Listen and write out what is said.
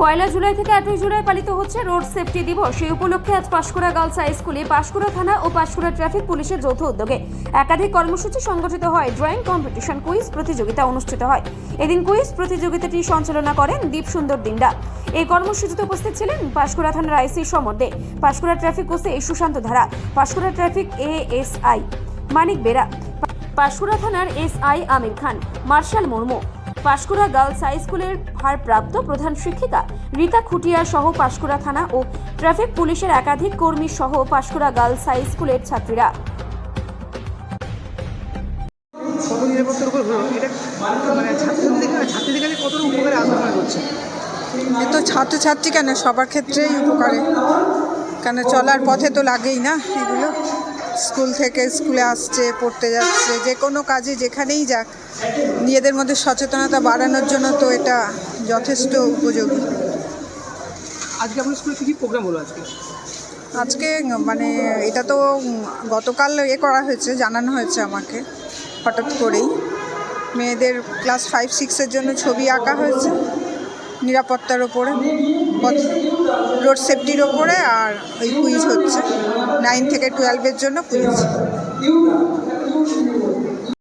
পয়লা জুলাই থেকে 8ই জুলাই পালিত হচ্ছে রোড সেফটি দিবস। সেই উপলক্ষে আজ পাঁশকুড়া গার্লস হাই স্কুলে পাঁশকুড়া থানা ও পাঁশকুড়া ট্রাফিক পুলিশের যৌথ উদ্যোগে একাধিক কর্মসূচি সংগঠিত হয়। ড্রয়িং কম্পিটিশন, কুইজ প্রতিযোগিতা অনুষ্ঠিত হয়। এদিন কুইজ প্রতিযোগিতাটি সঞ্চালনা করেন দীপ সুন্দর দিন্ডা। এই কর্মসূচিতে উপস্থিত ছিলেন পাঁশকুড়া থানার IC Samar De, Panskura traffic OC Sushanta Dhara, Panskura traffic ASI Manik Bera, Panskura থানার SI Amir Khan, Marshal Murmu, Panskura girls high স্কুলের ভারপ্রাপ্ত প্রধান শিক্ষিকা রীতা খুটিয়া সহ পাঁশকুড়া থানা ও ট্রাফিক পুলিশের একাধিক কর্মী সহ পাঁশকুড়া গার্লস হাই স্কুলের ছাত্রীরা। তো ছাত্রছাত্রী কেন, সবার ক্ষেত্রেই উপকারে, কেন চলার পথে তো লাগেই না এগুলো। স্কুল থেকে স্কুলে আসছে, পড়তে যাচ্ছে, যে কোনো কাজে যেখানেই যাক, নিজেদের মধ্যে সচেতনতা বাড়ানোর জন্য তো এটা যথেষ্ট উপযোগী। আজকে আপনার স্কুলে কী প্রোগ্রাম হলো? আজকে মানে এটা তো গতকাল করা হয়েছে, জানানো হয়েছে আমাকে হঠাৎ করেই। মেয়েদের ক্লাস 5-6-এর জন্য ছবি আঁকা হয়েছে নিরাপত্তার ওপরে, রোড সেফটির ওপরে, আর ওই কুইজ হচ্ছে 9 থেকে 12-এর জন্য কুইজ।